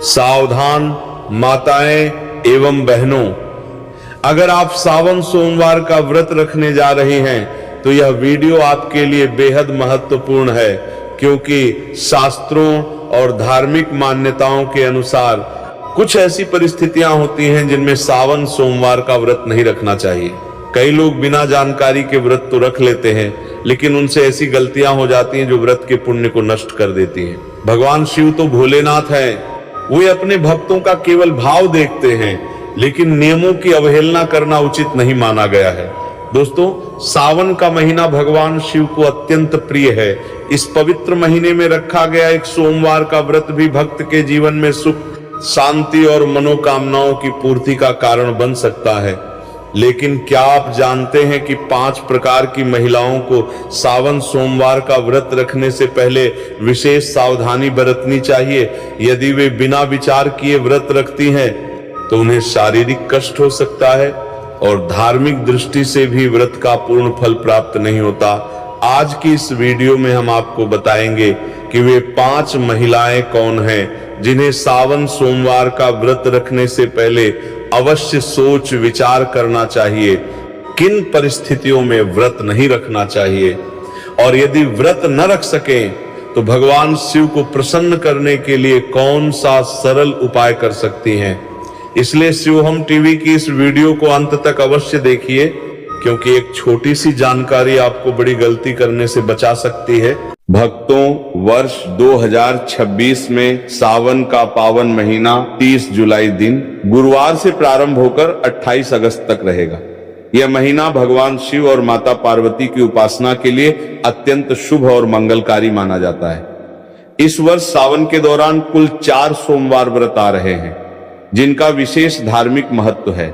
सावधान माताएं एवं बहनों, अगर आप सावन सोमवार का व्रत रखने जा रही हैं तो यह वीडियो आपके लिए बेहद महत्वपूर्ण है, क्योंकि शास्त्रों और धार्मिक मान्यताओं के अनुसार कुछ ऐसी परिस्थितियां होती हैं जिनमें सावन सोमवार का व्रत नहीं रखना चाहिए। कई लोग बिना जानकारी के व्रत तो रख लेते हैं, लेकिन उनसे ऐसी गलतियां हो जाती हैं जो व्रत के पुण्य को नष्ट कर देती हैं। भगवान शिव तो भोलेनाथ हैं, वे अपने भक्तों का केवल भाव देखते हैं, लेकिन नियमों की अवहेलना करना उचित नहीं माना गया है। दोस्तों, सावन का महीना भगवान शिव को अत्यंत प्रिय है। इस पवित्र महीने में रखा गया एक सोमवार का व्रत भी भक्त के जीवन में सुख, शांति और मनोकामनाओं की पूर्ति का कारण बन सकता है। लेकिन क्या आप जानते हैं कि 5 प्रकार की महिलाओं को सावन सोमवार का व्रत रखने से पहले विशेष सावधानी बरतनी चाहिए। यदि वे बिना विचार किए व्रत रखती हैं तो उन्हें शारीरिक कष्ट हो सकता है और धार्मिक दृष्टि से भी व्रत का पूर्ण फल प्राप्त नहीं होता। आज की इस वीडियो में हम आपको बताएंगे कि वे 5 महिलाएं कौन हैं जिन्हें सावन सोमवार का व्रत रखने से पहले अवश्य सोच विचार करना चाहिए, किन परिस्थितियों में व्रत नहीं रखना चाहिए, और यदि व्रत न रख सकें तो भगवान शिव को प्रसन्न करने के लिए कौन सा सरल उपाय कर सकती हैं। इसलिए शिवहम टीवी की इस वीडियो को अंत तक अवश्य देखिए, क्योंकि एक छोटी सी जानकारी आपको बड़ी गलती करने से बचा सकती है। भक्तों, वर्ष 2026 में सावन का पावन महीना 30 जुलाई दिन गुरुवार से प्रारंभ होकर 28 अगस्त तक रहेगा। यह महीना भगवान शिव और माता पार्वती की उपासना के लिए अत्यंत शुभ और मंगलकारी माना जाता है। इस वर्ष सावन के दौरान कुल 4 सोमवार व्रत आ रहे हैं, जिनका विशेष धार्मिक महत्व है।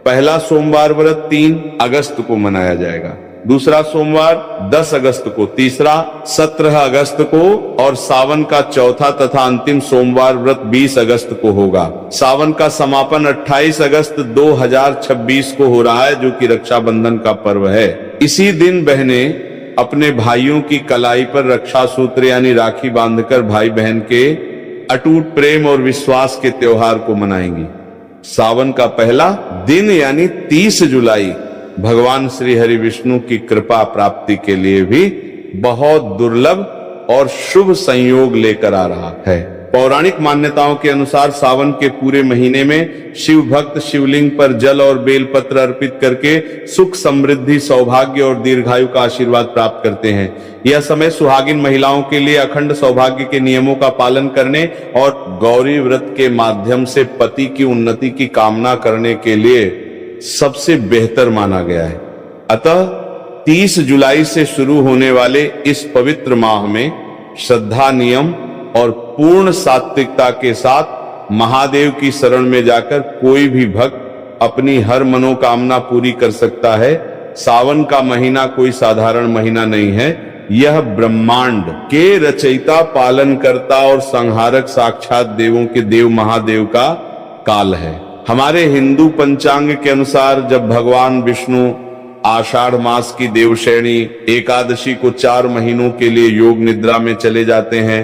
पहला सोमवार व्रत 3 अगस्त को मनाया जाएगा, दूसरा सोमवार 10 अगस्त को, तीसरा 17 अगस्त को और सावन का चौथा तथा अंतिम सोमवार व्रत 20 अगस्त को होगा। सावन का समापन 28 अगस्त 2026 को हो रहा है, जो कि रक्षाबंधन का पर्व है। इसी दिन बहनें अपने भाइयों की कलाई पर रक्षा सूत्र यानी राखी बांधकर भाई बहन के अटूट प्रेम और विश्वास के त्योहार को मनाएंगी। सावन का पहला दिन यानी 30 जुलाई भगवान श्री हरि विष्णु की कृपा प्राप्ति के लिए भी बहुत दुर्लभ और शुभ संयोग लेकर आ रहा है। पौराणिक मान्यताओं के अनुसार सावन के पूरे महीने में शिव भक्त शिवलिंग पर जल और बेलपत्र अर्पित करके सुख, समृद्धि, सौभाग्य और दीर्घायु का आशीर्वाद प्राप्त करते हैं। यह समय सुहागिन महिलाओं के लिए अखंड सौभाग्य के नियमों का पालन करने और गौरी व्रत के माध्यम से पति की उन्नति की कामना करने के लिए सबसे बेहतर माना गया है। अतः 30 जुलाई से शुरू होने वाले इस पवित्र माह में श्रद्धा, नियम और पूर्ण सात्विकता के साथ महादेव की शरण में जाकर कोई भी भक्त अपनी हर मनोकामना पूरी कर सकता है। सावन का महीना कोई साधारण महीना नहीं है। यह ब्रह्मांड के रचयिता, पालन करता और संहारक साक्षात देवों के देव महादेव का काल है। हमारे हिंदू पंचांग के अनुसार जब भगवान विष्णु आषाढ़ मास की देवशयनी एकादशी को 4 महीनों के लिए योग निद्रा में चले जाते हैं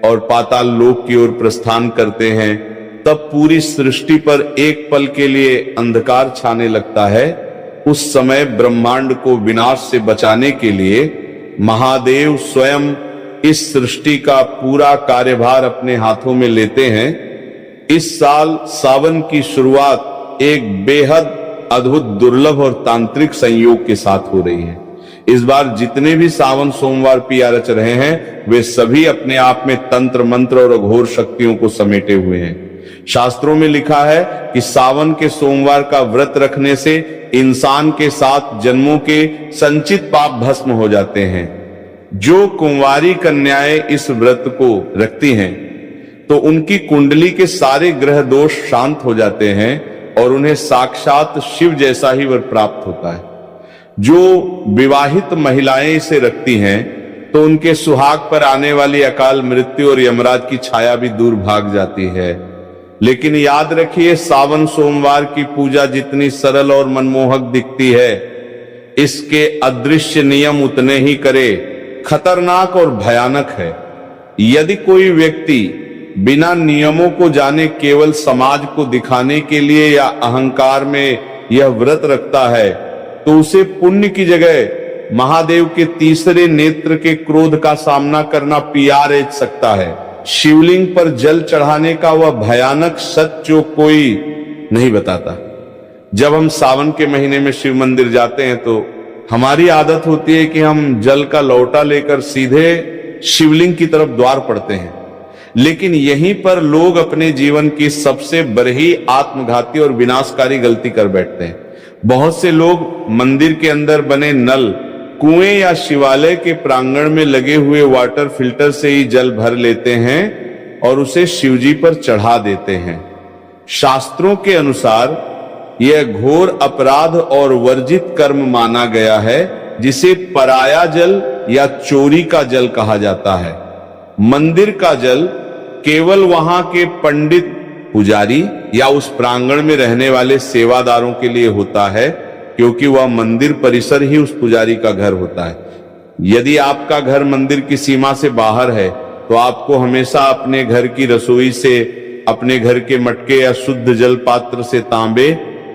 और पाताल लोक की ओर प्रस्थान करते हैं, तब पूरी सृष्टि पर एक पल के लिए अंधकार छाने लगता है। उस समय ब्रह्मांड को विनाश से बचाने के लिए महादेव स्वयं इस सृष्टि का पूरा कार्यभार अपने हाथों में लेते हैं। इस साल सावन की शुरुआत एक बेहद अद्भुत, दुर्लभ और तांत्रिक संयोग के साथ हो रही है। इस बार जितने भी सावन सोमवार पिया रच रहे हैं, वे सभी अपने आप में तंत्र, मंत्र और अघोर शक्तियों को समेटे हुए हैं। शास्त्रों में लिखा है कि सावन के सोमवार का व्रत रखने से इंसान के 7 जन्मों के संचित पाप भस्म हो जाते हैं। जो कुंवारी कन्याएं इस व्रत को रखती हैं तो उनकी कुंडली के सारे ग्रह दोष शांत हो जाते हैं और उन्हें साक्षात शिव जैसा ही वर प्राप्त होता है। जो विवाहित महिलाएं इसे रखती हैं तो उनके सुहाग पर आने वाली अकाल मृत्यु और यमराज की छाया भी दूर भाग जाती है। लेकिन याद रखिए, सावन सोमवार की पूजा जितनी सरल और मनमोहक दिखती है, इसके अदृश्य नियम उतने ही करे खतरनाक और भयानक है। यदि कोई व्यक्ति बिना नियमों को जाने केवल समाज को दिखाने के लिए या अहंकार में यह व्रत रखता है, तो उसे पुण्य की जगह महादेव के तीसरे नेत्र के क्रोध का सामना करना पियार सकता है। शिवलिंग पर जल चढ़ाने का वह भयानक सच जो कोई नहीं बताता। जब हम सावन के महीने में शिव मंदिर जाते हैं तो हमारी आदत होती है कि हम जल का लौटा लेकर सीधे शिवलिंग की तरफ द्वार पड़ते हैं, लेकिन यहीं पर लोग अपने जीवन की सबसे बड़ी आत्मघाती और विनाशकारी गलती कर बैठते हैं। बहुत से लोग मंदिर के अंदर बने नल, कुएं या शिवालय के प्रांगण में लगे हुए वाटर फिल्टर से ही जल भर लेते हैं और उसे शिवजी पर चढ़ा देते हैं। शास्त्रों के अनुसार यह घोर अपराध और वर्जित कर्म माना गया है, जिसे पराया जल या चोरी का जल कहा जाता है। मंदिर का जल केवल वहां के पंडित, पुजारी या उस प्रांगण में रहने वाले सेवादारों के लिए होता है, क्योंकि वह मंदिर परिसर ही उस पुजारी का घर होता है। यदि आपका घर मंदिर की सीमा से बाहर है तो आपको हमेशा अपने घर की रसोई से, अपने घर के मटके या शुद्ध जल पात्र से तांबे,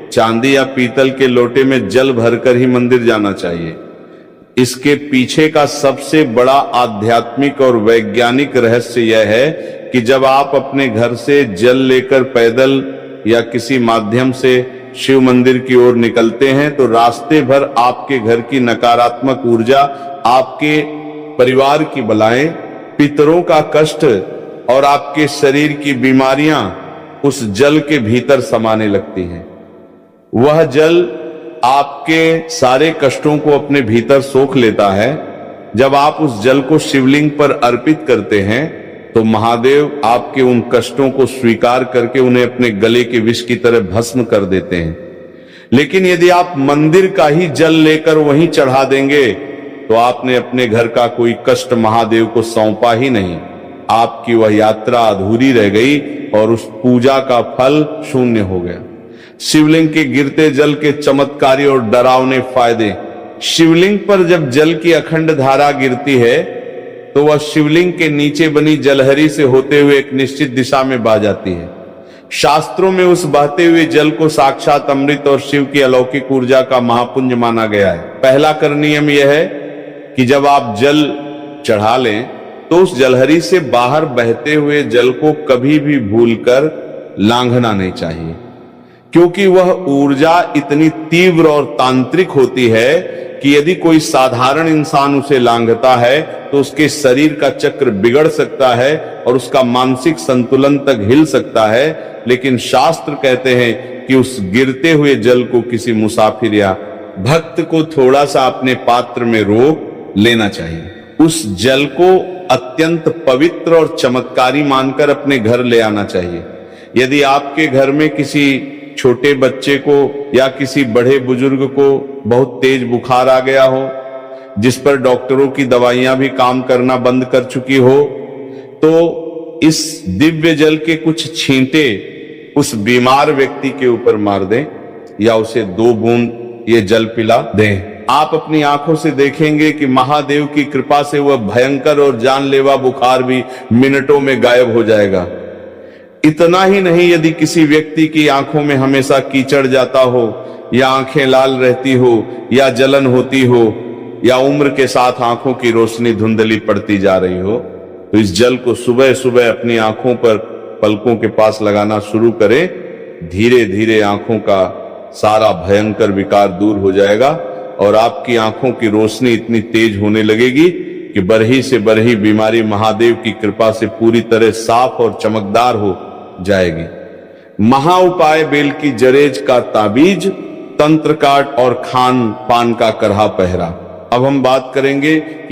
चांदी या पीतल के लोटे में जल भरकर ही मंदिर जाना चाहिए। इसके पीछे का सबसे बड़ा आध्यात्मिक और वैज्ञानिक रहस्य यह है कि जब आप अपने घर से जल लेकर पैदल या किसी माध्यम से शिव मंदिर की ओर निकलते हैं तो रास्ते भर आपके घर की नकारात्मक ऊर्जा, आपके परिवार की बलाएं, पितरों का कष्ट और आपके शरीर की बीमारियां उस जल के भीतर समाने लगती हैं। वह जल आपके सारे कष्टों को अपने भीतर सोख लेता है। जब आप उस जल को शिवलिंग पर अर्पित करते हैं तो महादेव आपके उन कष्टों को स्वीकार करके उन्हें अपने गले के विष की तरह भस्म कर देते हैं। लेकिन यदि आप मंदिर का ही जल लेकर वहीं चढ़ा देंगे तो आपने अपने घर का कोई कष्ट महादेव को सौंपा ही नहीं। आपकी वह यात्रा अधूरी रह गई और उस पूजा का फल शून्य हो गया। शिवलिंग के गिरते जल के चमत्कारी और डरावने फायदे। शिवलिंग पर जब जल की अखंड धारा गिरती है तो वह शिवलिंग के नीचे बनी जलहरी से होते हुए एक निश्चित दिशा में बह जाती है। शास्त्रों में उस बहते हुए जल को साक्षात अमृत और शिव की अलौकिक ऊर्जा का महापुंज माना गया है। पहला कर नियम यह है कि जब आप जल चढ़ा लें तो उस जलहरी से बाहर बहते हुए जल को कभी भी भूलकर लांघना नहीं चाहिए, क्योंकि वह ऊर्जा इतनी तीव्र और तांत्रिक होती है कि यदि कोई साधारण इंसान उसे लांघता है तो उसके शरीर का चक्र बिगड़ सकता है और उसका मानसिक संतुलन तक हिल सकता है। लेकिन शास्त्र कहते हैं कि उस गिरते हुए जल को किसी मुसाफिर या भक्त को थोड़ा सा अपने पात्र में रोक लेना चाहिए। उस जल को अत्यंत पवित्र और चमत्कारी मानकर अपने घर ले आना चाहिए। यदि आपके घर में किसी छोटे बच्चे को या किसी बड़े बुजुर्ग को बहुत तेज बुखार आ गया हो, जिस पर डॉक्टरों की दवाइयां भी काम करना बंद कर चुकी हो, तो इस दिव्य जल के कुछ छींटे उस बीमार व्यक्ति के ऊपर मार दें या उसे 2 बूंद ये जल पिला दें। आप अपनी आंखों से देखेंगे कि महादेव की कृपा से वह भयंकर और जानलेवा बुखार भी मिनटों में गायब हो जाएगा। इतना ही नहीं, यदि किसी व्यक्ति की आंखों में हमेशा कीचड़ जाता हो या आंखें लाल रहती हो या जलन होती हो या उम्र के साथ आंखों की रोशनी धुंधली पड़ती जा रही हो, तो इस जल को सुबह सुबह अपनी आंखों पर पलकों के पास लगाना शुरू करें। धीरे धीरे आंखों का सारा भयंकर विकार दूर हो जाएगा और आपकी आंखों की रोशनी इतनी तेज होने लगेगी कि बरही से बरही बीमारी महादेव की कृपा से पूरी तरह साफ और चमकदार हो जाएगी। महा उपाय बेल की जरेज का ताबीज, तंत्र काट और खान पान का करहा पहरा। अब हम बात करेंगे कि